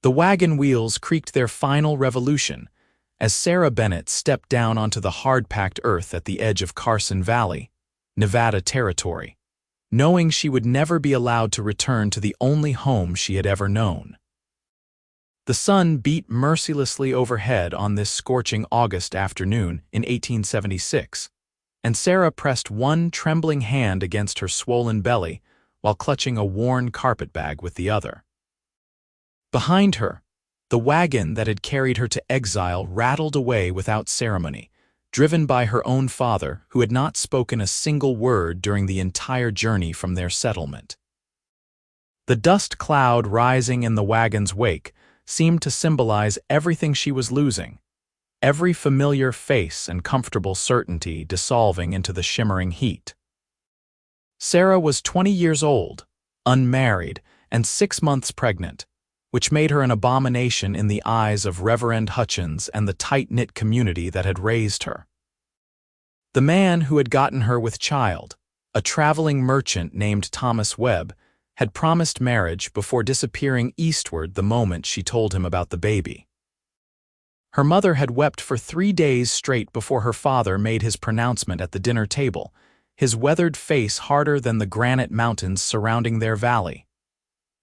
The wagon wheels creaked their final revolution as Sarah Bennett stepped down onto the hard-packed earth at the edge of Carson Valley, Nevada territory, knowing she would never be allowed to return to the only home she had ever known. The sun beat mercilessly overhead on this scorching August afternoon in 1876, and Sarah pressed one trembling hand against her swollen belly while clutching a worn carpetbag with the other. Behind her, the wagon that had carried her to exile rattled away without ceremony, driven by her own father, who had not spoken a single word during the entire journey from their settlement. The dust cloud rising in the wagon's wake seemed to symbolize everything she was losing, every familiar face and comfortable certainty dissolving into the shimmering heat. Sarah was 20 years old, unmarried, and 6 months pregnant, which made her an abomination in the eyes of Reverend Hutchins and the tight-knit community that had raised her. The man who had gotten her with child, a traveling merchant named Thomas Webb, had promised marriage before disappearing eastward the moment she told him about the baby. Her mother had wept for 3 days straight before her father made his pronouncement at the dinner table, his weathered face harder than the granite mountains surrounding their valley.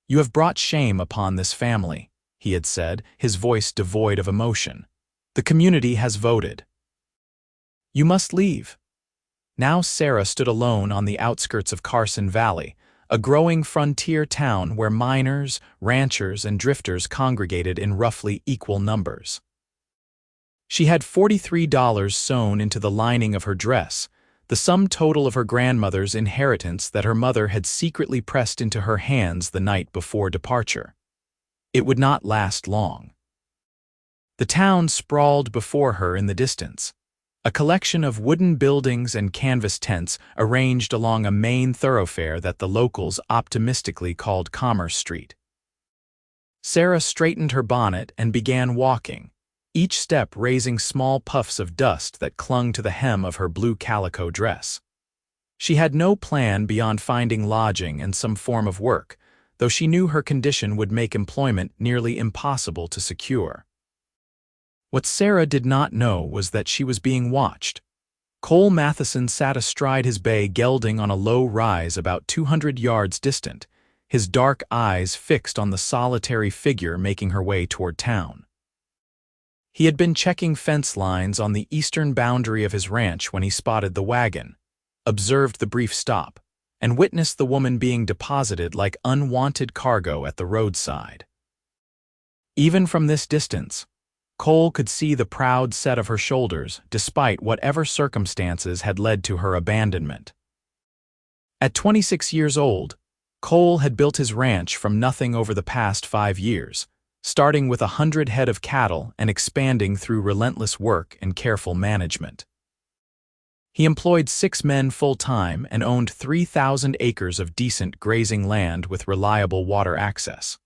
"You have brought shame upon this family," he had said, his voice devoid of emotion. "The community has voted. You must leave." Now Sarah stood alone on the outskirts of Carson Valley, a growing frontier town where miners, ranchers, and drifters congregated in roughly equal numbers. She had $43 sewn into the lining of her dress, the sum total of her grandmother's inheritance that her mother had secretly pressed into her hands the night before departure. It would not last long. The town sprawled before her in the distance, a collection of wooden buildings and canvas tents arranged along a main thoroughfare that the locals optimistically called Commerce Street. Sarah straightened her bonnet and began walking, each step raising small puffs of dust that clung to the hem of her blue calico dress. She had no plan beyond finding lodging and some form of work, though she knew her condition would make employment nearly impossible to secure. What Sarah did not know was that she was being watched. Cole Matheson sat astride his bay gelding on a low rise about 200 yards distant, his dark eyes fixed on the solitary figure making her way toward town. He had been checking fence lines on the eastern boundary of his ranch when he spotted the wagon, observed the brief stop, and witnessed the woman being deposited like unwanted cargo at the roadside. Even from this distance, Cole could see the proud set of her shoulders despite whatever circumstances had led to her abandonment. At 26 years old, Cole had built his ranch from nothing over the past 5 years, starting with 100 head of cattle and expanding through relentless work and careful management. He employed 6 men full-time and owned 3,000 acres of decent grazing land with reliable water access.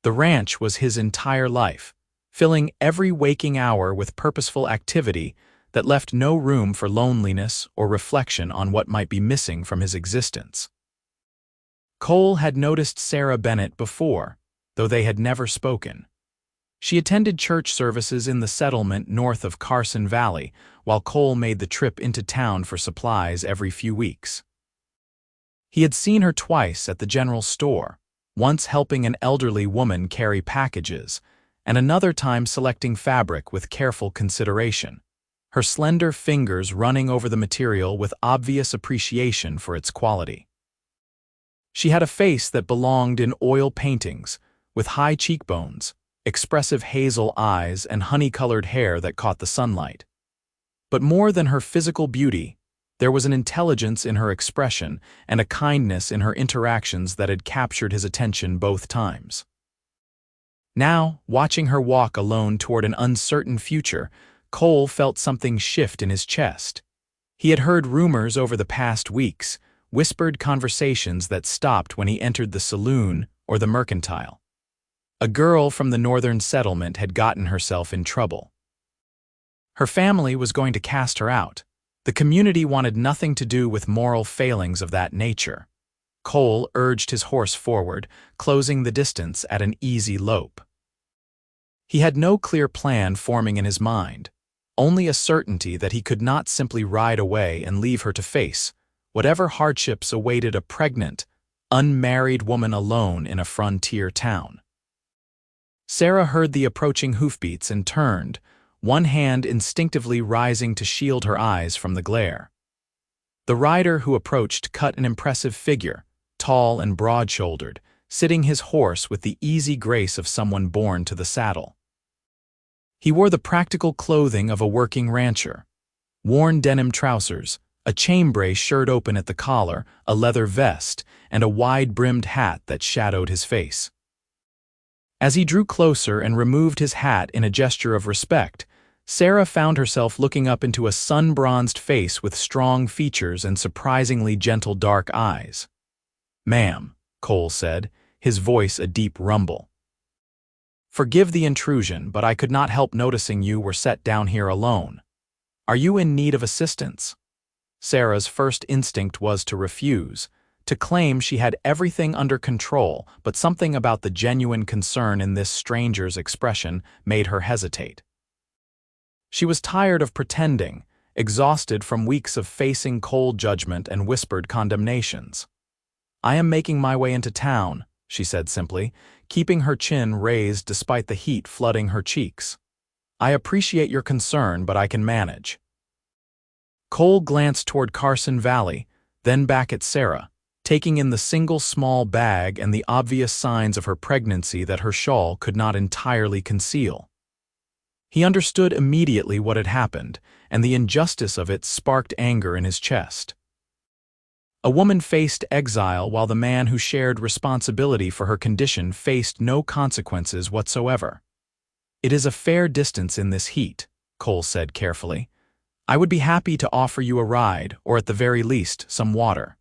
The ranch was his entire life, filling every waking hour with purposeful activity that left no room for loneliness or reflection on what might be missing from his existence. Cole had noticed Sarah Bennett before, though they had never spoken. She attended church services in the settlement north of Carson Valley, while Cole made the trip into town for supplies every few weeks. He had seen her twice at the general store, once helping an elderly woman carry packages, and another time selecting fabric with careful consideration, her slender fingers running over the material with obvious appreciation for its quality. She had a face that belonged in oil paintings, with high cheekbones, expressive hazel eyes, and honey-colored hair that caught the sunlight. But more than her physical beauty, there was an intelligence in her expression and a kindness in her interactions that had captured his attention both times. Now, watching her walk alone toward an uncertain future, Cole felt something shift in his chest. He had heard rumors over the past weeks, whispered conversations that stopped when he entered the saloon or the mercantile. A girl from the northern settlement had gotten herself in trouble. Her family was going to cast her out. The community wanted nothing to do with moral failings of that nature. Cole urged his horse forward, closing the distance at an easy lope. He had no clear plan forming in his mind, only a certainty that he could not simply ride away and leave her to face whatever hardships awaited a pregnant, unmarried woman alone in a frontier town. Sarah heard the approaching hoofbeats and turned, one hand instinctively rising to shield her eyes from the glare. The rider who approached cut an impressive figure, tall and broad-shouldered, sitting his horse with the easy grace of someone born to the saddle. He wore the practical clothing of a working rancher: worn denim trousers, a chambray shirt open at the collar, a leather vest, and a wide-brimmed hat that shadowed his face. As he drew closer and removed his hat in a gesture of respect, Sarah found herself looking up into a sun-bronzed face with strong features and surprisingly gentle dark eyes. "Ma'am," Cole said, his voice a deep rumble. "Forgive the intrusion, but I could not help noticing you were set down here alone. Are you in need of assistance?" Sarah's first instinct was to refuse, to claim she had everything under control, but something about the genuine concern in this stranger's expression made her hesitate. She was tired of pretending, exhausted from weeks of facing cold judgment and whispered condemnations. "I am making my way into town," she said simply, keeping her chin raised despite the heat flooding her cheeks. "I appreciate your concern, but I can manage." Cole glanced toward Carson Valley, then back at Sarah, taking in the single small bag and the obvious signs of her pregnancy that her shawl could not entirely conceal. He understood immediately what had happened, and the injustice of it sparked anger in his chest. A woman faced exile while the man who shared responsibility for her condition faced no consequences whatsoever. "It is a fair distance in this heat," Cole said carefully. "I would be happy to offer you a ride, or at the very least, some water."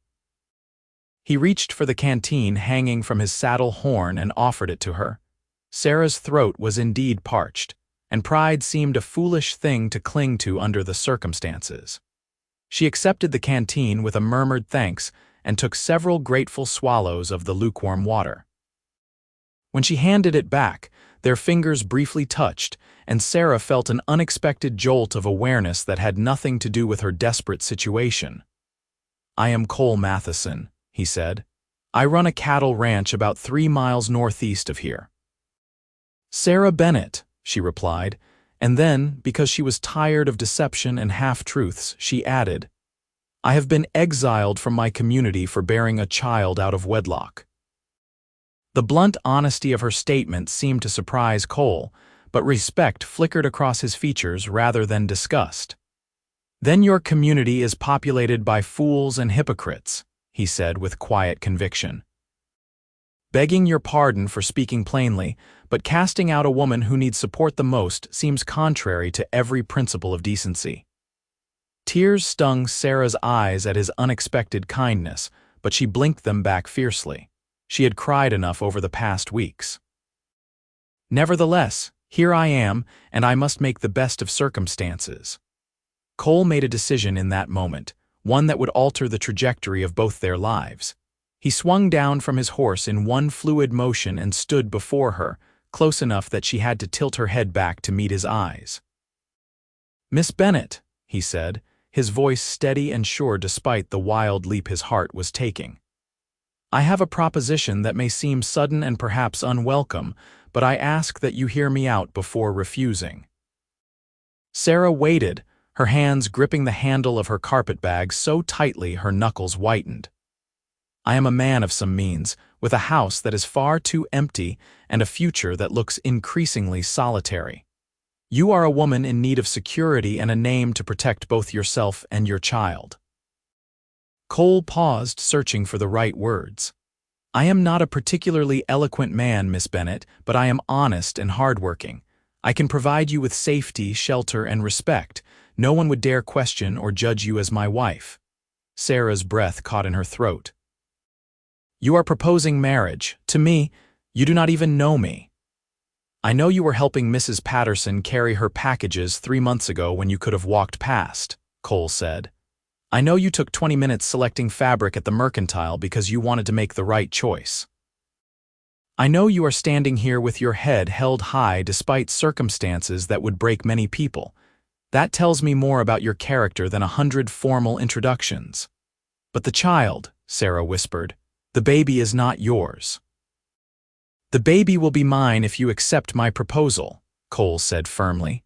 He reached for the canteen hanging from his saddle horn and offered it to her. Sarah's throat was indeed parched, and pride seemed a foolish thing to cling to under the circumstances. She accepted the canteen with a murmured thanks and took several grateful swallows of the lukewarm water. When she handed it back, their fingers briefly touched, and Sarah felt an unexpected jolt of awareness that had nothing to do with her desperate situation. "I am Cole Matheson," he said. "I run a cattle ranch about 3 miles northeast of here." "Sarah Bennett," she replied, and then, because she was tired of deception and half-truths, she added, "I have been exiled from my community for bearing a child out of wedlock." The blunt honesty of her statement seemed to surprise Cole, but respect flickered across his features rather than disgust. "Then your community is populated by fools and hypocrites," he said with quiet conviction. "Begging your pardon for speaking plainly, but casting out a woman who needs support the most seems contrary to every principle of decency." Tears stung Sarah's eyes at his unexpected kindness, but she blinked them back fiercely. She had cried enough over the past weeks. "Nevertheless, here I am, and I must make the best of circumstances." Cole made a decision in that moment, one that would alter the trajectory of both their lives. He swung down from his horse in one fluid motion and stood before her, close enough that she had to tilt her head back to meet his eyes. "Miss Bennett," he said, his voice steady and sure despite the wild leap his heart was taking. "I have a proposition that may seem sudden and perhaps unwelcome, but I ask that you hear me out before refusing." Sarah waited, her hands gripping the handle of her carpetbag so tightly her knuckles whitened. "I am a man of some means, with a house that is far too empty and a future that looks increasingly solitary. You are a woman in need of security and a name to protect both yourself and your child." Cole paused, searching for the right words. "I am not a particularly eloquent man, Miss Bennett, but I am honest and hardworking. I can provide you with safety, shelter, and respect. No one would dare question or judge you as my wife." Sarah's breath caught in her throat. "You are proposing marriage. To me, you do not even know me." "I know you were helping Mrs. Patterson carry her packages 3 months ago when you could have walked past," Cole said. "I know you took 20 minutes selecting fabric at the mercantile because you wanted to make the right choice." I know you are standing here with your head held high despite circumstances that would break many people. That tells me more about your character than 100 formal introductions. But the child, Sarah whispered, the baby is not yours. The baby will be mine if you accept my proposal, Cole said firmly.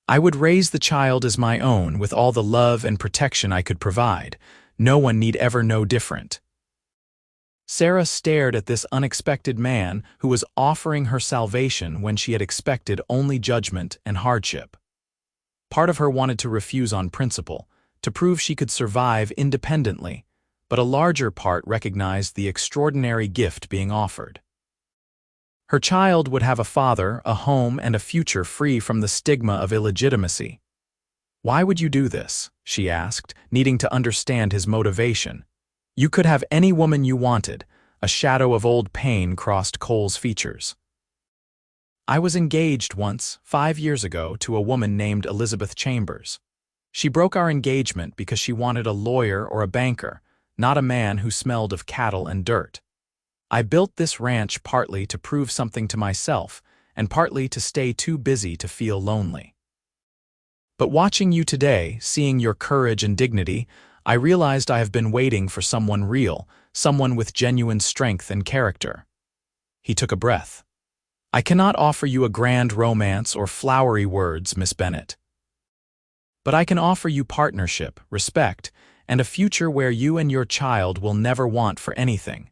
I would raise the child as my own with all the love and protection I could provide. No one need ever know different. Sarah stared at this unexpected man who was offering her salvation when she had expected only judgment and hardship. Part of her wanted to refuse on principle, to prove she could survive independently, but a larger part recognized the extraordinary gift being offered. Her child would have a father, a home, and a future free from the stigma of illegitimacy. Why would you do this? She asked, needing to understand his motivation. You could have any woman you wanted. A shadow of old pain crossed Cole's features. I was engaged once, 5 years ago, to a woman named Elizabeth Chambers. She broke our engagement because she wanted a lawyer or a banker, not a man who smelled of cattle and dirt. I built this ranch partly to prove something to myself, and partly to stay too busy to feel lonely. But watching you today, seeing your courage and dignity, I realized I have been waiting for someone real, someone with genuine strength and character. He took a breath. I cannot offer you a grand romance or flowery words, Miss Bennett. But I can offer you partnership, respect, and a future where you and your child will never want for anything.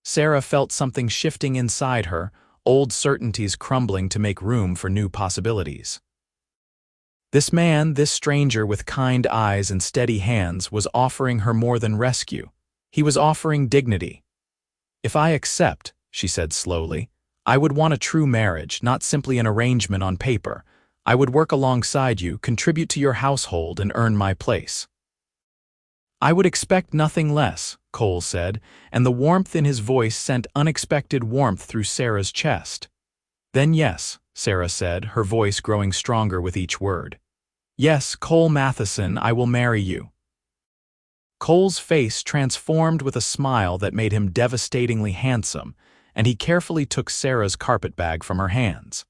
Sarah felt something shifting inside her, old certainties crumbling to make room for new possibilities. This man, this stranger with kind eyes and steady hands, was offering her more than rescue. He was offering dignity. If I accept, she said slowly, I would want a true marriage, not simply an arrangement on paper. I would work alongside you, contribute to your household, and earn my place. I would expect nothing less, Cole said, and the warmth in his voice sent unexpected warmth through Sarah's chest. Then yes, Sarah said, her voice growing stronger with each word. Yes, Cole Matheson, I will marry you. Cole's face transformed with a smile that made him devastatingly handsome, and he carefully took Sarah's carpetbag from her hands.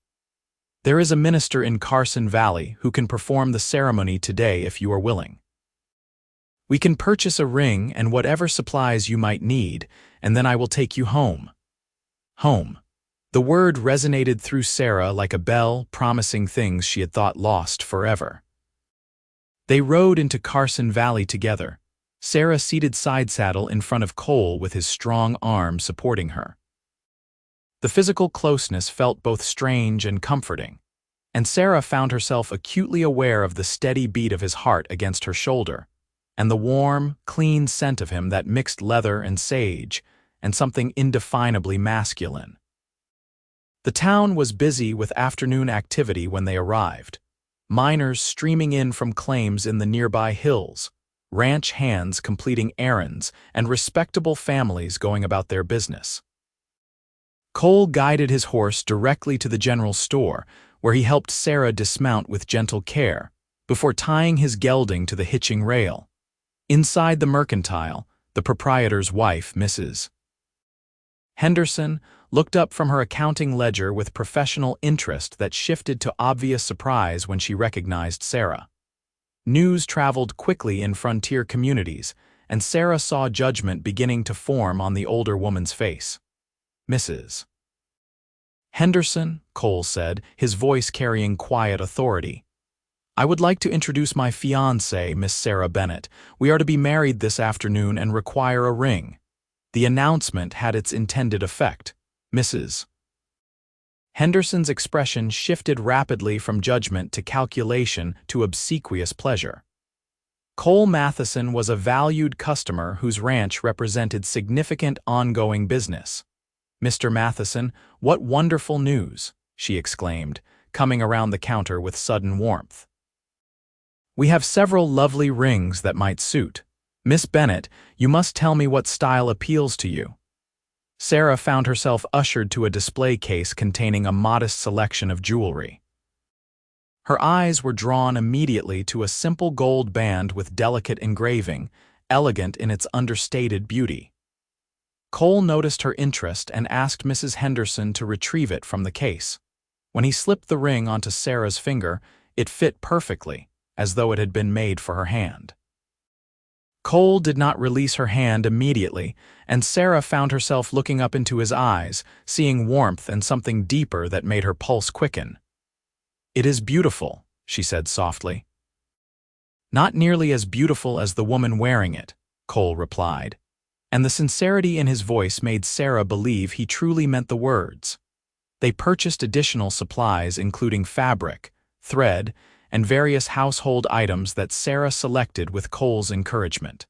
There is a minister in Carson Valley who can perform the ceremony today if you are willing. We can purchase a ring and whatever supplies you might need, and then I will take you home. Home. The word resonated through Sarah like a bell, promising things she had thought lost forever. They rode into Carson Valley together, Sarah seated side saddle in front of Cole with his strong arm supporting her. The physical closeness felt both strange and comforting, and Sarah found herself acutely aware of the steady beat of his heart against her shoulder, and the warm, clean scent of him that mixed leather and sage, and something indefinably masculine. The town was busy with afternoon activity when they arrived. Miners streaming in from claims in the nearby hills, ranch hands completing errands, and respectable families going about their business. Cole guided his horse directly to the general store, where he helped Sarah dismount with gentle care, before tying his gelding to the hitching rail. Inside the mercantile, the proprietor's wife, Mrs. Henderson, looked up from her accounting ledger with professional interest that shifted to obvious surprise when she recognized Sarah. News traveled quickly in frontier communities, and Sarah saw judgment beginning to form on the older woman's face. Mrs. Henderson, Cole said, his voice carrying quiet authority. I would like to introduce my fiancée, Miss Sarah Bennett. We are to be married this afternoon and require a ring. The announcement had its intended effect. Mrs. Henderson's expression shifted rapidly from judgment to calculation to obsequious pleasure. Cole Matheson was a valued customer whose ranch represented significant ongoing business. Mr. Matheson, what wonderful news, she exclaimed, coming around the counter with sudden warmth. We have several lovely rings that might suit. Miss Bennett, you must tell me what style appeals to you. Sarah found herself ushered to a display case containing a modest selection of jewelry. Her eyes were drawn immediately to a simple gold band with delicate engraving, elegant in its understated beauty. Cole noticed her interest and asked Mrs. Henderson to retrieve it from the case. When he slipped the ring onto Sarah's finger, it fit perfectly, as though it had been made for her hand. Cole did not release her hand immediately, and Sarah found herself looking up into his eyes, seeing warmth and something deeper that made her pulse quicken. "It is beautiful," she said softly. "Not nearly as beautiful as the woman wearing it," Cole replied, and the sincerity in his voice made Sarah believe he truly meant the words. They purchased additional supplies including fabric, thread, and various household items that Sarah selected with Cole's encouragement.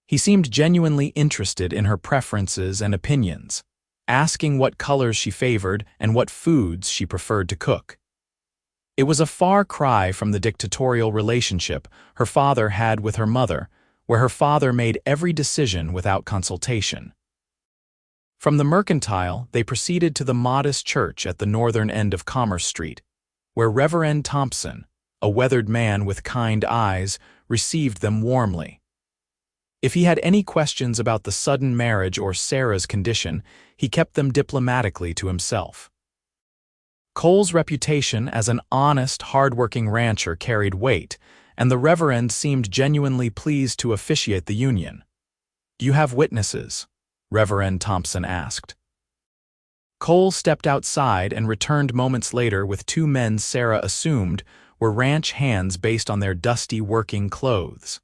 He seemed genuinely interested in her preferences and opinions, asking what colors she favored and what foods she preferred to cook. It was a far cry from the dictatorial relationship her father had with her mother, where her father made every decision without consultation. From the Mercantile, they proceeded to the modest church at the northern end of Commerce Street, where Reverend Thompson, a weathered man with kind eyes, received them warmly. If he had any questions about the sudden marriage or Sarah's condition, he kept them diplomatically to himself. Cole's reputation as an honest, hard-working rancher carried weight, and the Reverend seemed genuinely pleased to officiate the union. "Do you have witnesses?" Reverend Thompson asked. Cole stepped outside and returned moments later with two men Sarah assumed were ranch hands based on their dusty working clothes.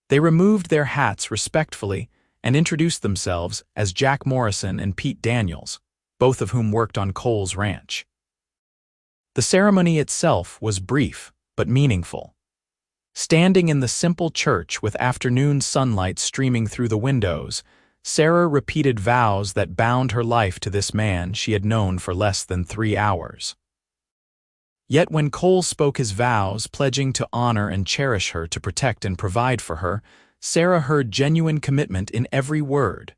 They removed their hats respectfully and introduced themselves as Jack Morrison and Pete Daniels, both of whom worked on Cole's ranch. The ceremony itself was brief but meaningful. Standing in the simple church with afternoon sunlight streaming through the windows, Sarah repeated vows that bound her life to this man she had known for less than 3 hours. Yet when Cole spoke his vows, pledging to honor and cherish her, to protect and provide for her, Sarah heard genuine commitment in every word.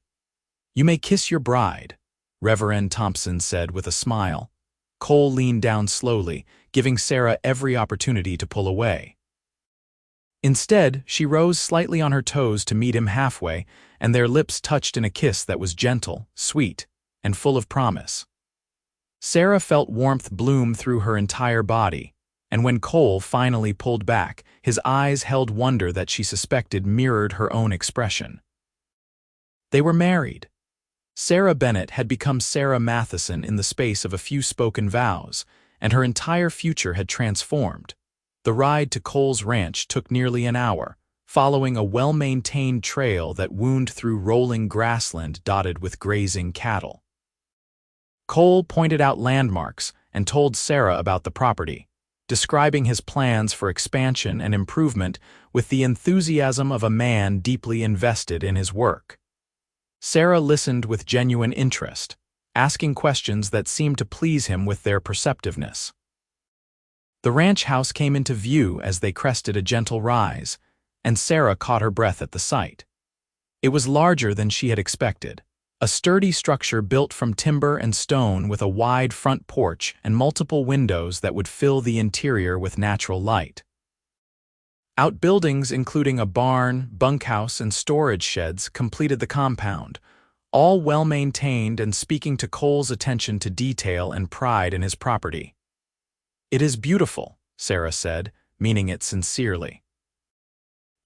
"You may kiss your bride," Reverend Thompson said with a smile. Cole leaned down slowly, giving Sarah every opportunity to pull away. Instead, she rose slightly on her toes to meet him halfway, and their lips touched in a kiss that was gentle, sweet, and full of promise. Sarah felt warmth bloom through her entire body, and when Cole finally pulled back, his eyes held wonder that she suspected mirrored her own expression. They were married. Sarah Bennett had become Sarah Matheson in the space of a few spoken vows, and her entire future had transformed. The ride to Cole's ranch took nearly an hour, following a well-maintained trail that wound through rolling grassland dotted with grazing cattle. Cole pointed out landmarks and told Sarah about the property, describing his plans for expansion and improvement with the enthusiasm of a man deeply invested in his work. Sarah listened with genuine interest, asking questions that seemed to please him with their perceptiveness. The ranch house came into view as they crested a gentle rise, and Sarah caught her breath at the sight. It was larger than she had expected, a sturdy structure built from timber and stone with a wide front porch and multiple windows that would fill the interior with natural light. Outbuildings including a barn, bunkhouse, and storage sheds completed the compound, all well-maintained and speaking to Cole's attention to detail and pride in his property. "It is beautiful," Sarah said, meaning it sincerely.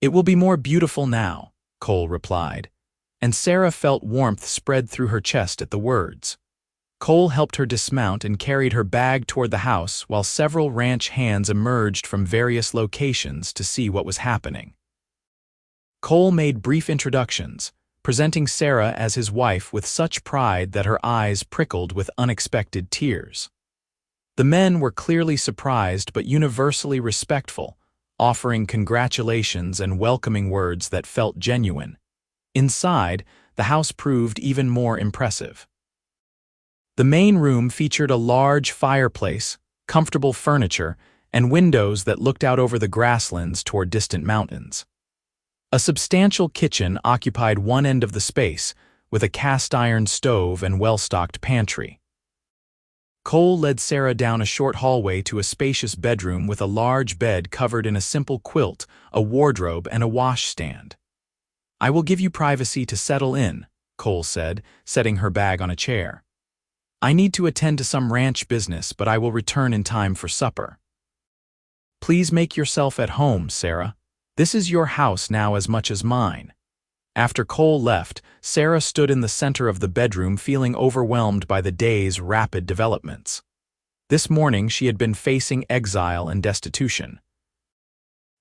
"It will be more beautiful now," Cole replied, and Sarah felt warmth spread through her chest at the words. Cole helped her dismount and carried her bag toward the house while several ranch hands emerged from various locations to see what was happening. Cole made brief introductions, presenting Sarah as his wife with such pride that her eyes prickled with unexpected tears. The men were clearly surprised but universally respectful, offering congratulations and welcoming words that felt genuine. Inside, the house proved even more impressive. The main room featured a large fireplace, comfortable furniture, and windows that looked out over the grasslands toward distant mountains. A substantial kitchen occupied one end of the space, with a cast-iron stove and well-stocked pantry. Cole led Sarah down a short hallway to a spacious bedroom with a large bed covered in a simple quilt, a wardrobe, and a washstand. "I will give you privacy to settle in," Cole said, setting her bag on a chair. I need to attend to some ranch business, but I will return in time for supper. Please make yourself at home, Sarah. This is your house now as much as mine. After Cole left, Sarah stood in the center of the bedroom feeling overwhelmed by the day's rapid developments. This morning she had been facing exile and destitution.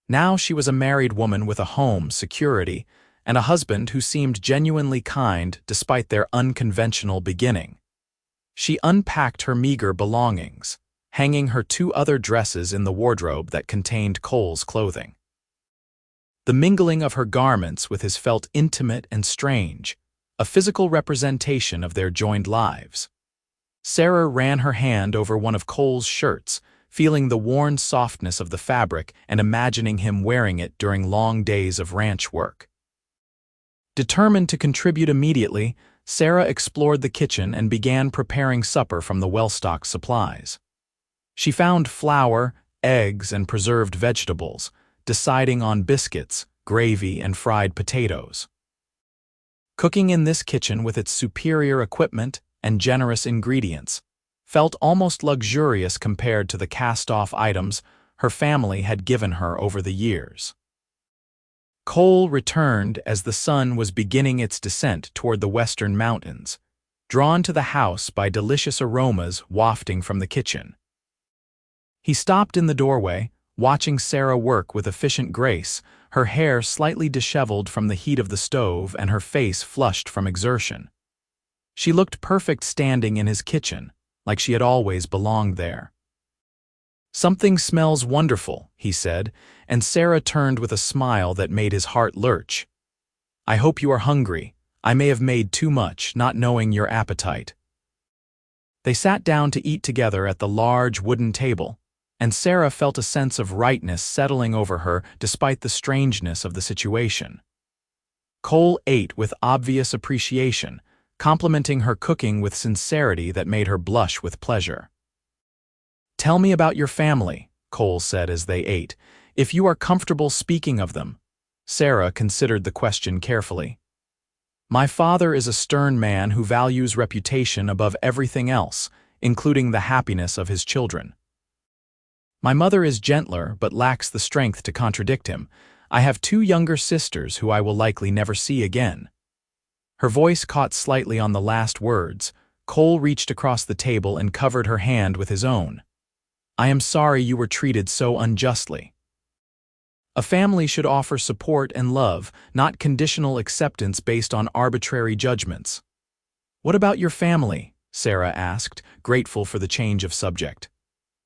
Now she was a married woman with a home, security, and a husband who seemed genuinely kind despite their unconventional beginning. She unpacked her meager belongings, hanging her 2 other dresses in the wardrobe that contained Cole's clothing. The mingling of her garments with his felt intimate and strange, a physical representation of their joined lives. Sarah ran her hand over one of Cole's shirts, feeling the worn softness of the fabric and imagining him wearing it during long days of ranch work. Determined to contribute immediately, Sarah explored the kitchen and began preparing supper from the well-stocked supplies. She found flour, eggs, and preserved vegetables, deciding on biscuits, gravy, and fried potatoes. Cooking in this kitchen with its superior equipment and generous ingredients felt almost luxurious compared to the cast-off items her family had given her over the years. Cole returned as the sun was beginning its descent toward the western mountains, drawn to the house by delicious aromas wafting from the kitchen. He stopped in the doorway, watching Sarah work with efficient grace, her hair slightly disheveled from the heat of the stove and her face flushed from exertion. She looked perfect standing in his kitchen, like she had always belonged there. "Something smells wonderful," he said, and Sarah turned with a smile that made his heart lurch. "I hope you are hungry. I may have made too much, not knowing your appetite." They sat down to eat together at the large wooden table, and Sarah felt a sense of rightness settling over her despite the strangeness of the situation. Cole ate with obvious appreciation, complimenting her cooking with sincerity that made her blush with pleasure. "Tell me about your family," Cole said as they ate, "if you are comfortable speaking of them." Sarah considered the question carefully. "My father is a stern man who values reputation above everything else, including the happiness of his children. My mother is gentler but lacks the strength to contradict him. I have 2 younger sisters who I will likely never see again." Her voice caught slightly on the last words. Cole reached across the table and covered her hand with his own. "I am sorry you were treated so unjustly. A family should offer support and love, not conditional acceptance based on arbitrary judgments." "What about your family?" Sarah asked, grateful for the change of subject.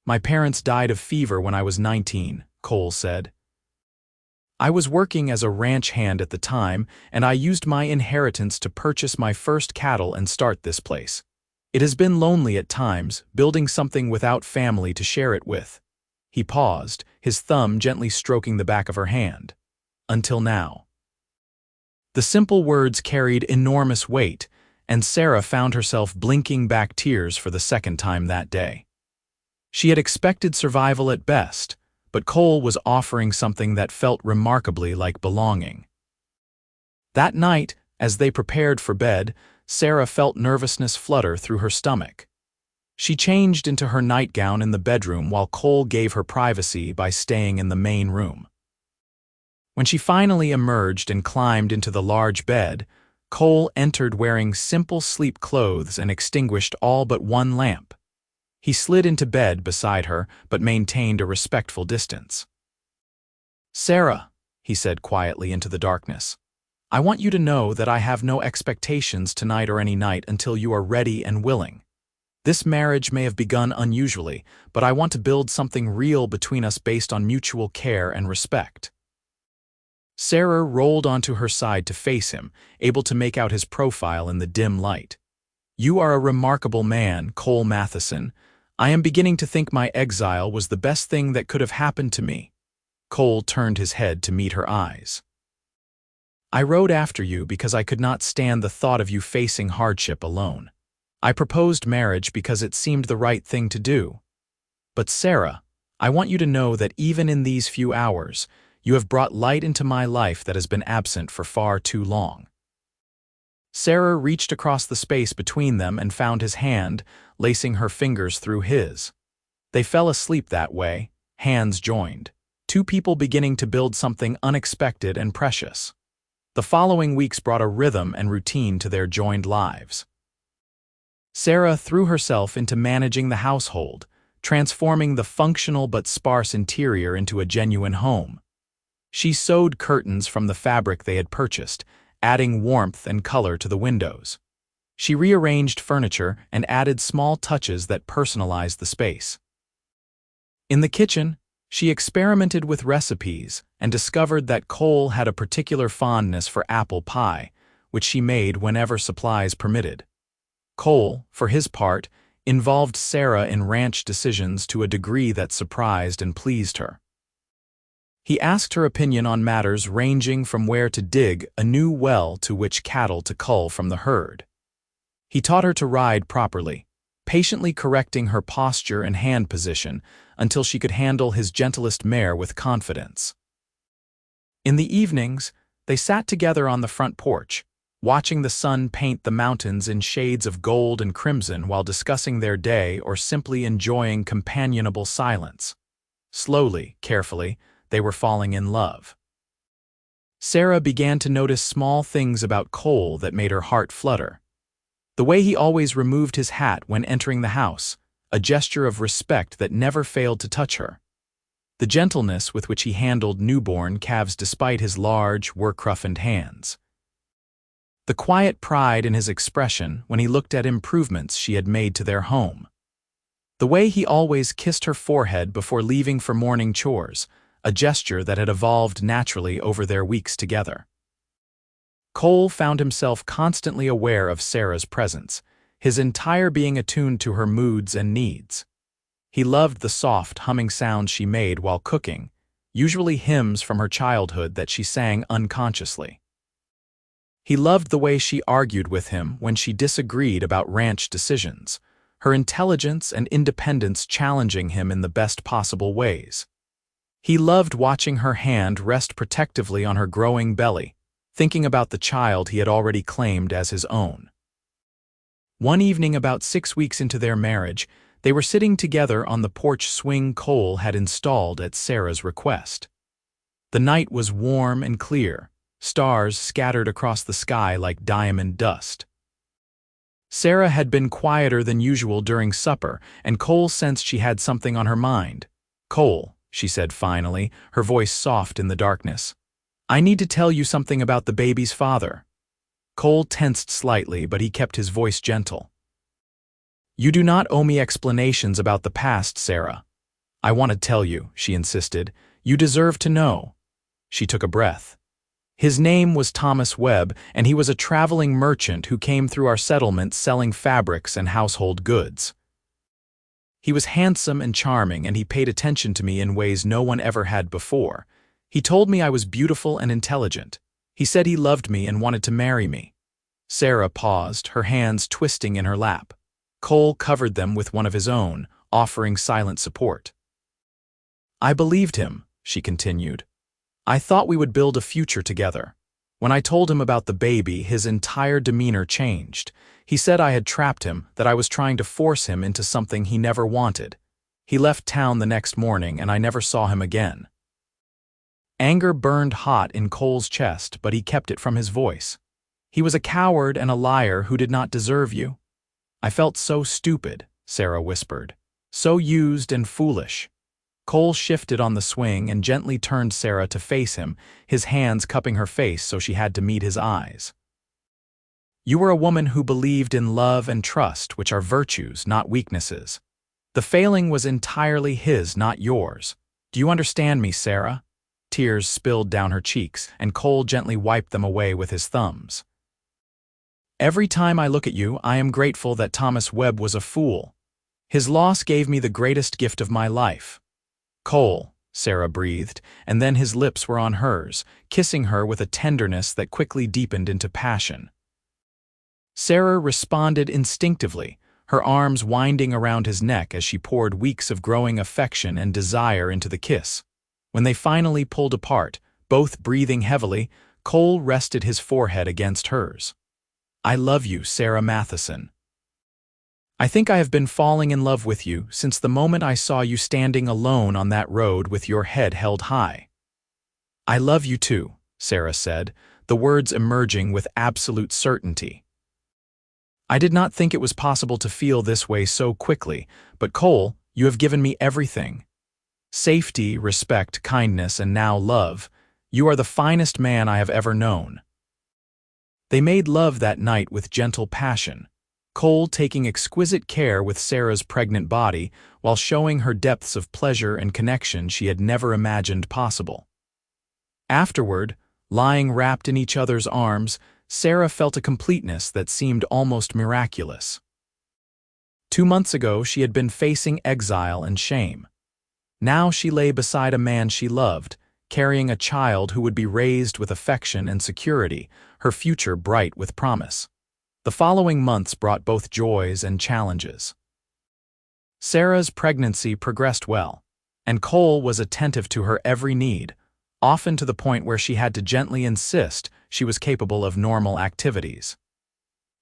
"My parents died of fever when I was 19, Cole said. "I was working as a ranch hand at the time, and I used my inheritance to purchase my first cattle and start this place. It has been lonely at times, building something without family to share it with." He paused, his thumb gently stroking the back of her hand. "Until now." The simple words carried enormous weight, and Sarah found herself blinking back tears for the second time that day. She had expected survival at best, but Cole was offering something that felt remarkably like belonging. That night, as they prepared for bed, Sarah felt nervousness flutter through her stomach. She changed into her nightgown in the bedroom while Cole gave her privacy by staying in the main room. When she finally emerged and climbed into the large bed, Cole entered wearing simple sleep clothes and extinguished all but one lamp. He slid into bed beside her, but maintained a respectful distance. "Sarah," he said quietly into the darkness, "I want you to know that I have no expectations tonight or any night until you are ready and willing. This marriage may have begun unusually, but I want to build something real between us based on mutual care and respect." Sarah rolled onto her side to face him, able to make out his profile in the dim light. "You are a remarkable man, Cole Matheson. I am beginning to think my exile was the best thing that could have happened to me." Cole turned his head to meet her eyes. "I rode after you because I could not stand the thought of you facing hardship alone. I proposed marriage because it seemed the right thing to do. But Sarah, I want you to know that even in these few hours, you have brought light into my life that has been absent for far too long." Sarah reached across the space between them and found his hand, lacing her fingers through his. They fell asleep that way, hands joined, two people beginning to build something unexpected and precious. The following weeks brought a rhythm and routine to their joined lives. Sarah threw herself into managing the household, transforming the functional but sparse interior into a genuine home. She sewed curtains from the fabric they had purchased, adding warmth and color to the windows. She rearranged furniture and added small touches that personalized the space. In the kitchen, she experimented with recipes and discovered that Cole had a particular fondness for apple pie, which she made whenever supplies permitted. Cole, for his part, involved Sarah in ranch decisions to a degree that surprised and pleased her. He asked her opinion on matters ranging from where to dig a new well to which cattle to cull from the herd. He taught her to ride properly, patiently correcting her posture and hand position until she could handle his gentlest mare with confidence. In the evenings, they sat together on the front porch, watching the sun paint the mountains in shades of gold and crimson while discussing their day or simply enjoying companionable silence. Slowly, carefully, they were falling in love. Sarah began to notice small things about Cole that made her heart flutter. The way he always removed his hat when entering the house, a gesture of respect that never failed to touch her. The gentleness with which he handled newborn calves despite his large, work-roughened hands. The quiet pride in his expression when he looked at improvements she had made to their home. The way he always kissed her forehead before leaving for morning chores, a gesture that had evolved naturally over their weeks together. Cole found himself constantly aware of Sarah's presence, his entire being attuned to her moods and needs. He loved the soft, humming sounds she made while cooking, usually hymns from her childhood that she sang unconsciously. He loved the way she argued with him when she disagreed about ranch decisions, her intelligence and independence challenging him in the best possible ways. He loved watching her hand rest protectively on her growing belly, thinking about the child he had already claimed as his own. One evening about 6 weeks into their marriage, they were sitting together on the porch swing Cole had installed at Sarah's request. The night was warm and clear, stars scattered across the sky like diamond dust. Sarah had been quieter than usual during supper, and Cole sensed she had something on her mind. "Cole," she said finally, her voice soft in the darkness, "I need to tell you something about the baby's father." Cole tensed slightly, but he kept his voice gentle. "You do not owe me explanations about the past, Sarah. I want to tell you," she insisted. "You deserve to know." She took a breath. "His name was Thomas Webb, and he was a traveling merchant who came through our settlement selling fabrics and household goods. He was handsome and charming, and he paid attention to me in ways no one ever had before. He told me I was beautiful and intelligent. He said he loved me and wanted to marry me." Sarah paused, her hands twisting in her lap. Cole covered them with one of his own, offering silent support. "I believed him," she continued. "I thought we would build a future together. When I told him about the baby, his entire demeanor changed. He said I had trapped him, that I was trying to force him into something he never wanted. He left town the next morning, and I never saw him again." Anger burned hot in Cole's chest, but he kept it from his voice. "He was a coward and a liar who did not deserve you." "I felt so stupid," Sarah whispered. "So used and foolish." Cole shifted on the swing and gently turned Sarah to face him, his hands cupping her face so she had to meet his eyes. "You were a woman who believed in love and trust, which are virtues, not weaknesses. The failing was entirely his, not yours. Do you understand me, Sarah?" Tears spilled down her cheeks, and Cole gently wiped them away with his thumbs. "Every time I look at you, I am grateful that Thomas Webb was a fool. His loss gave me the greatest gift of my life." "Cole," Sarah breathed, and then his lips were on hers, kissing her with a tenderness that quickly deepened into passion. Sarah responded instinctively, her arms winding around his neck as she poured weeks of growing affection and desire into the kiss. When they finally pulled apart, both breathing heavily, Cole rested his forehead against hers. I love you, Sarah Matheson. I think I have been falling in love with you since the moment I saw you standing alone on that road with your head held high. I love you too, Sarah said, the words emerging with absolute certainty. I did not think it was possible to feel this way so quickly, but Cole, you have given me everything. Safety, respect, kindness, and now love. You are the finest man I have ever known. They made love that night with gentle passion, Cole taking exquisite care with Sarah's pregnant body while showing her depths of pleasure and connection she had never imagined possible. Afterward, lying wrapped in each other's arms, Sarah felt a completeness that seemed almost miraculous. 2 months ago, she had been facing exile and shame. Now she lay beside a man she loved, carrying a child who would be raised with affection and security, her future bright with promise. The following months brought both joys and challenges. Sarah's pregnancy progressed well, and Cole was attentive to her every need, often to the point where she had to gently insist she was capable of normal activities.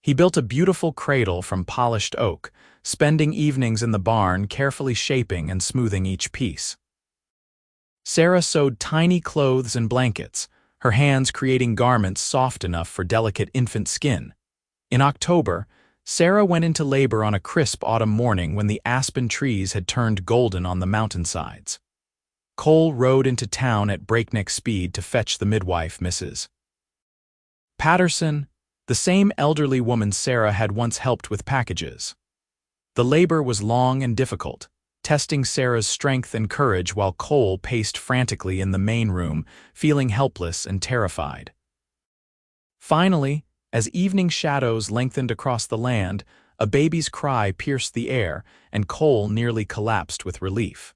He built a beautiful cradle from polished oak, spending evenings in the barn carefully shaping and smoothing each piece. Sarah sewed tiny clothes and blankets, her hands creating garments soft enough for delicate infant skin. In October, Sarah went into labor on a crisp autumn morning when the aspen trees had turned golden on the mountainsides. Cole rode into town at breakneck speed to fetch the midwife, Mrs. Patterson, the same elderly woman Sarah had once helped with packages. The labor was long and difficult, testing Sarah's strength and courage while Cole paced frantically in the main room, feeling helpless and terrified. Finally, as evening shadows lengthened across the land, a baby's cry pierced the air, and Cole nearly collapsed with relief.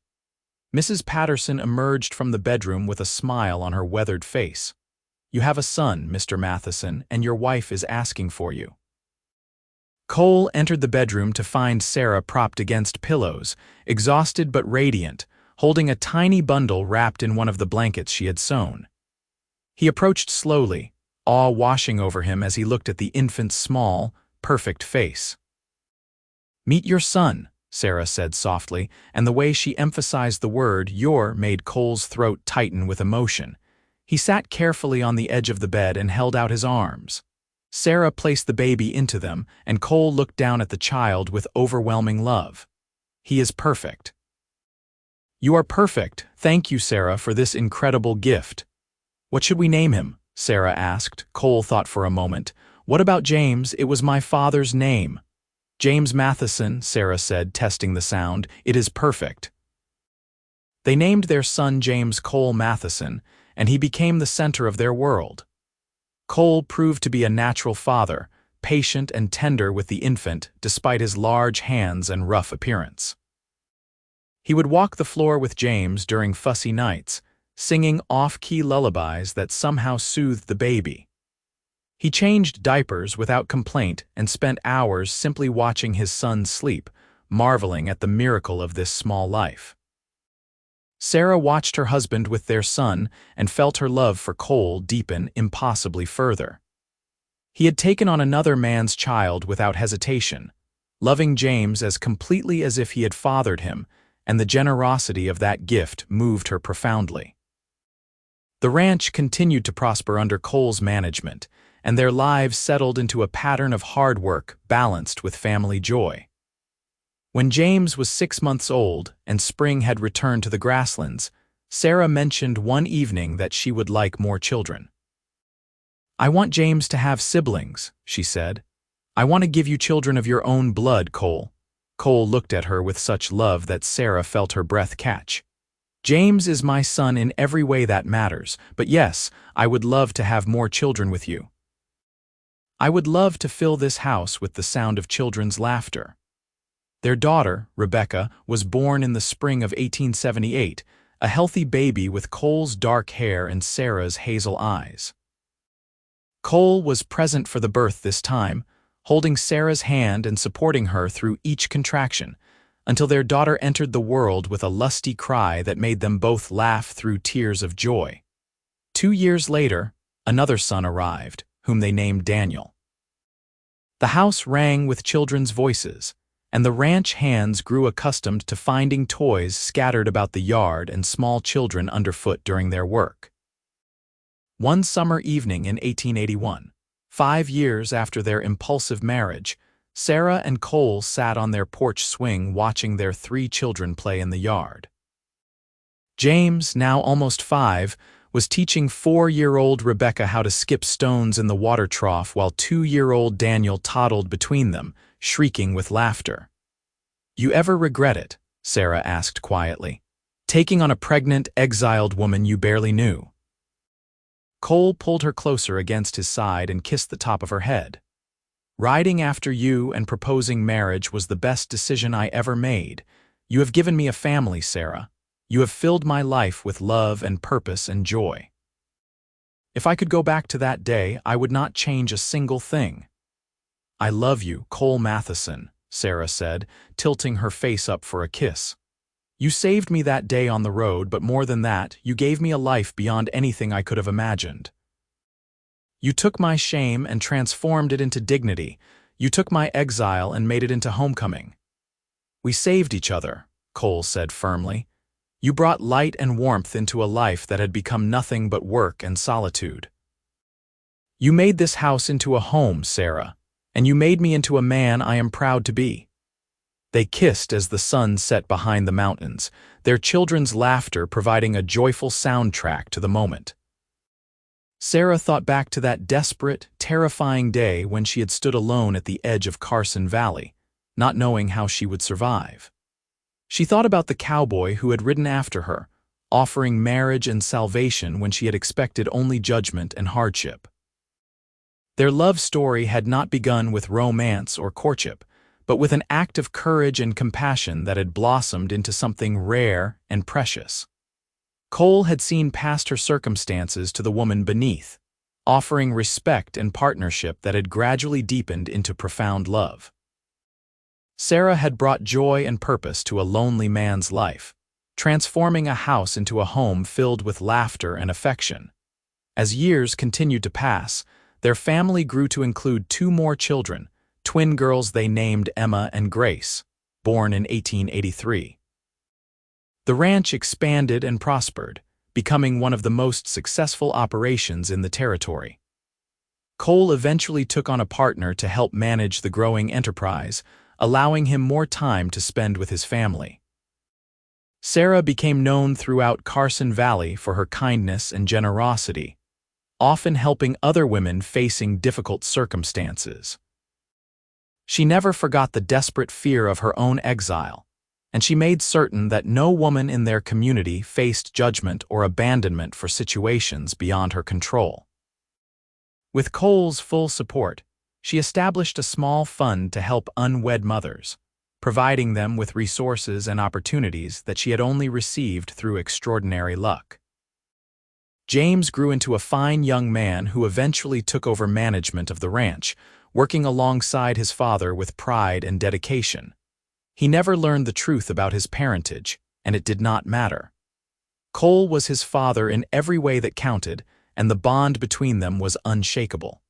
Mrs. Patterson emerged from the bedroom with a smile on her weathered face. "You have a son, Mr. Matheson, and your wife is asking for you." Cole entered the bedroom to find Sarah propped against pillows, exhausted but radiant, holding a tiny bundle wrapped in one of the blankets she had sewn. He approached slowly, awe washing over him as he looked at the infant's small, perfect face. "Meet your son," Sarah said softly, and the way she emphasized the word "your" made Cole's throat tighten with emotion. He sat carefully on the edge of the bed and held out his arms. Sarah placed the baby into them, and Cole looked down at the child with overwhelming love. "He is perfect." "You are perfect. Thank you, Sarah, for this incredible gift." "What should we name him?" Sarah asked. Cole thought for a moment. "What about James? It was my father's name." "James Matheson," Sarah said, testing the sound. "It is perfect." They named their son James Cole Matheson, and he became the center of their world. Cole proved to be a natural father, patient and tender with the infant despite his large hands and rough appearance. He would walk the floor with James during fussy nights, singing off-key lullabies that somehow soothed the baby. He changed diapers without complaint and spent hours simply watching his son sleep, marveling at the miracle of this small life. Sarah watched her husband with their son and felt her love for Cole deepen impossibly further. He had taken on another man's child without hesitation, loving James as completely as if he had fathered him, and the generosity of that gift moved her profoundly. The ranch continued to prosper under Cole's management, and their lives settled into a pattern of hard work balanced with family joy. When James was 6 months old and spring had returned to the grasslands, Sarah mentioned one evening that she would like more children. "I want James to have siblings," she said. "I want to give you children of your own blood, Cole." Cole looked at her with such love that Sarah felt her breath catch. "James is my son in every way that matters, but yes, I would love to have more children with you. I would love to fill this house with the sound of children's laughter." Their daughter, Rebecca, was born in the spring of 1878, a healthy baby with Cole's dark hair and Sarah's hazel eyes. Cole was present for the birth this time, holding Sarah's hand and supporting her through each contraction, until their daughter entered the world with a lusty cry that made them both laugh through tears of joy. 2 years later, another son arrived, whom they named Daniel. The house rang with children's voices, and the ranch hands grew accustomed to finding toys scattered about the yard and small children underfoot during their work. One summer evening in 1881, 5 years after their impulsive marriage, Sarah and Cole sat on their porch swing watching their 3 children play in the yard. James, now almost 5, was teaching 4-year-old Rebecca how to skip stones in the water trough while 2-year-old Daniel toddled between them, shrieking with laughter. "You ever regret it?" Sarah asked quietly. "Taking on a pregnant, exiled woman you barely knew?" Cole pulled her closer against his side and kissed the top of her head. "Riding after you and proposing marriage was the best decision I ever made. You have given me a family, Sarah. You have filled my life with love and purpose and joy. If I could go back to that day, I would not change a single thing." "I love you, Cole Matheson," Sarah said, tilting her face up for a kiss. "You saved me that day on the road, but more than that, you gave me a life beyond anything I could have imagined. You took my shame and transformed it into dignity. You took my exile and made it into homecoming." "We saved each other," Cole said firmly. "You brought light and warmth into a life that had become nothing but work and solitude. You made this house into a home, Sarah, and you made me into a man I am proud to be." They kissed as the sun set behind the mountains, their children's laughter providing a joyful soundtrack to the moment. Sarah thought back to that desperate, terrifying day when she had stood alone at the edge of Carson Valley, not knowing how she would survive. She thought about the cowboy who had ridden after her, offering marriage and salvation when she had expected only judgment and hardship. Their love story had not begun with romance or courtship, but with an act of courage and compassion that had blossomed into something rare and precious. Cole had seen past her circumstances to the woman beneath, offering respect and partnership that had gradually deepened into profound love. Sarah had brought joy and purpose to a lonely man's life, transforming a house into a home filled with laughter and affection. As years continued to pass, their family grew to include 2 more children, twin girls they named Emma and Grace, born in 1883. The ranch expanded and prospered, becoming one of the most successful operations in the territory. Cole eventually took on a partner to help manage the growing enterprise, allowing him more time to spend with his family. Sarah became known throughout Carson Valley for her kindness and generosity, often helping other women facing difficult circumstances. She never forgot the desperate fear of her own exile, and she made certain that no woman in their community faced judgment or abandonment for situations beyond her control. With Cole's full support, she established a small fund to help unwed mothers, providing them with resources and opportunities that she had only received through extraordinary luck. James grew into a fine young man who eventually took over management of the ranch, working alongside his father with pride and dedication. He never learned the truth about his parentage, and it did not matter. Cole was his father in every way that counted, and the bond between them was unshakable.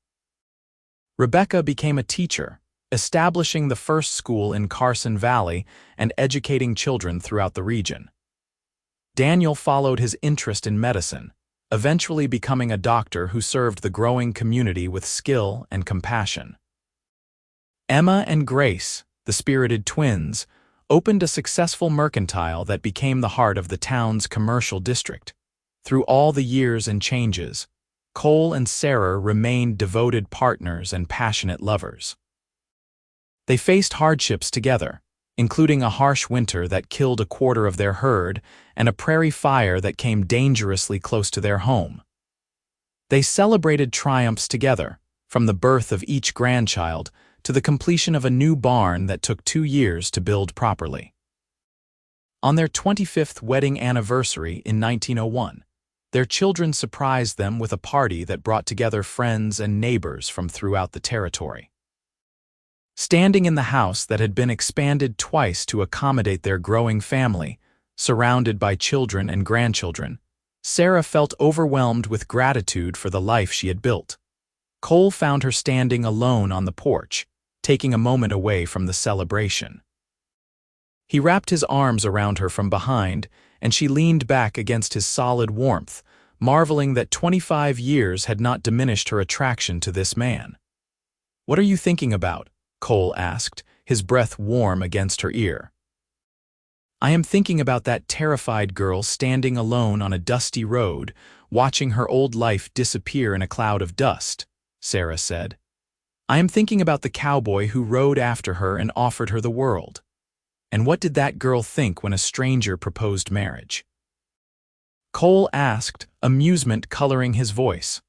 Rebecca became a teacher, establishing the first school in Carson Valley and educating children throughout the region. Daniel followed his interest in medicine, eventually becoming a doctor who served the growing community with skill and compassion. Emma and Grace, the spirited twins, opened a successful mercantile that became the heart of the town's commercial district. Through all the years and changes, Cole and Sarah remained devoted partners and passionate lovers. They faced hardships together, including a harsh winter that killed a quarter of their herd and a prairie fire that came dangerously close to their home. They celebrated triumphs together, from the birth of each grandchild to the completion of a new barn that took 2 years to build properly. On their 25th wedding anniversary in 1901, their children surprised them with a party that brought together friends and neighbors from throughout the territory. Standing in the house that had been expanded twice to accommodate their growing family, surrounded by children and grandchildren, Sarah felt overwhelmed with gratitude for the life she had built. Cole found her standing alone on the porch, taking a moment away from the celebration. He wrapped his arms around her from behind, and she leaned back against his solid warmth, marveling that 25 years had not diminished her attraction to this man. "What are you thinking about?" Cole asked, his breath warm against her ear. "I am thinking about that terrified girl standing alone on a dusty road, watching her old life disappear in a cloud of dust," Sarah said. "I am thinking about the cowboy who rode after her and offered her the world. And what did that girl think when a stranger proposed marriage?" Cole asked, amusement coloring his voice.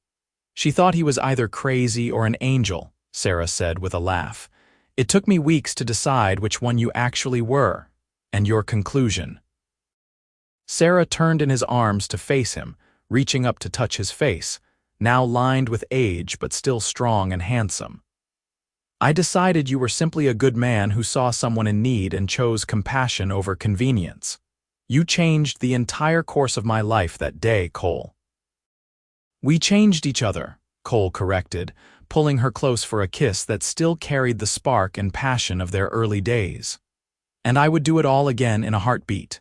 "She thought he was either crazy or an angel," Sarah said with a laugh. "It took me weeks to decide which one you actually were, and your conclusion." Sarah turned in his arms to face him, reaching up to touch his face, now lined with age but still strong and handsome. "I decided you were simply a good man who saw someone in need and chose compassion over convenience. You changed the entire course of my life that day, Cole." "We changed each other," Cole corrected, pulling her close for a kiss that still carried the spark and passion of their early days. "And I would do it all again in a heartbeat."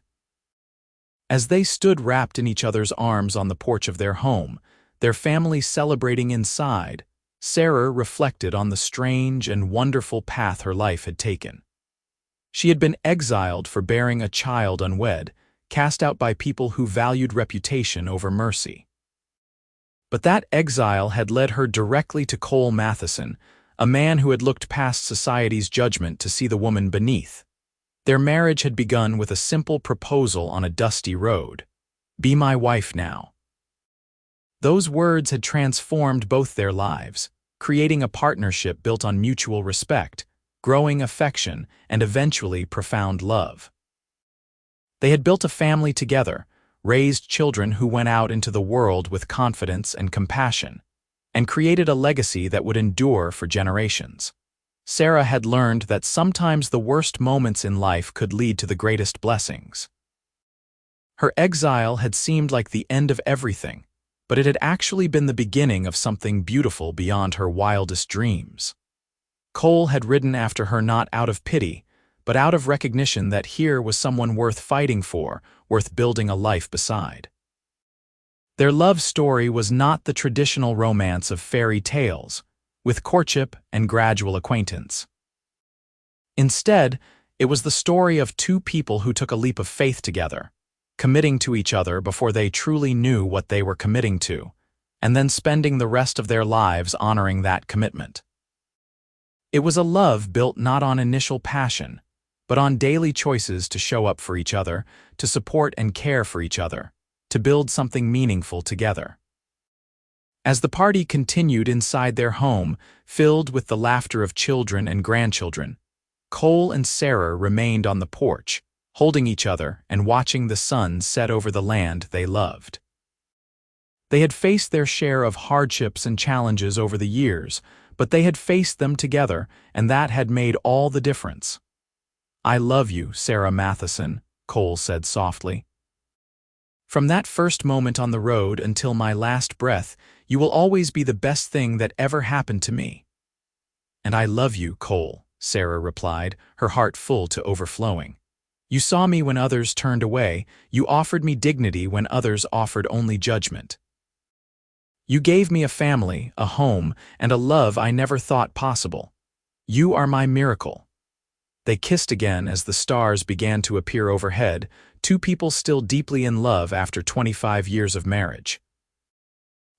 As they stood wrapped in each other's arms on the porch of their home, their family celebrating inside, Sarah reflected on the strange and wonderful path her life had taken. She had been exiled for bearing a child unwed, cast out by people who valued reputation over mercy. But that exile had led her directly to Cole Matheson, a man who had looked past society's judgment to see the woman beneath. Their marriage had begun with a simple proposal on a dusty road. "Be my wife now." Those words had transformed both their lives, creating a partnership built on mutual respect, growing affection, and eventually profound love. They had built a family together, raised children who went out into the world with confidence and compassion, and created a legacy that would endure for generations. Sarah had learned that sometimes the worst moments in life could lead to the greatest blessings. Her exile had seemed like the end of everything, but it had actually been the beginning of something beautiful beyond her wildest dreams. Cole had ridden after her not out of pity, but out of recognition that here was someone worth fighting for, worth building a life beside. Their love story was not the traditional romance of fairy tales, with courtship and gradual acquaintance. Instead, it was the story of two people who took a leap of faith together, committing to each other before they truly knew what they were committing to, and then spending the rest of their lives honoring that commitment. It was a love built not on initial passion, but on daily choices to show up for each other, to support and care for each other, to build something meaningful together. As the party continued inside their home, filled with the laughter of children and grandchildren, Cole and Sarah remained on the porch, holding each other and watching the sun set over the land they loved. They had faced their share of hardships and challenges over the years, but they had faced them together, and that had made all the difference. "I love you, Sarah Matheson," Cole said softly. "From that first moment on the road until my last breath, you will always be the best thing that ever happened to me." "And I love you, Cole," Sarah replied, her heart full to overflowing. "You saw me when others turned away. You offered me dignity when others offered only judgment. You gave me a family, a home, and a love I never thought possible. You are my miracle." They kissed again as the stars began to appear overhead, two people still deeply in love after 25 years of marriage.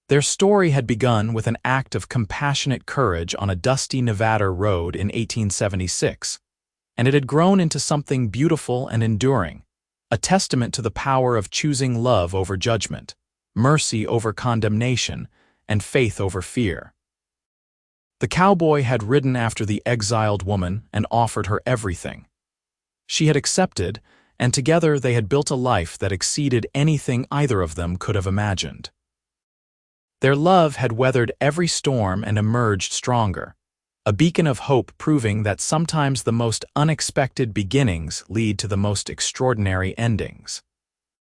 Their story had begun with an act of compassionate courage on a dusty Nevada road in 1876, and it had grown into something beautiful and enduring, a testament to the power of choosing love over judgment, mercy over condemnation, and faith over fear. The cowboy had ridden after the exiled woman and offered her everything. She had accepted, and together they had built a life that exceeded anything either of them could have imagined. Their love had weathered every storm and emerged stronger, a beacon of hope proving that sometimes the most unexpected beginnings lead to the most extraordinary endings.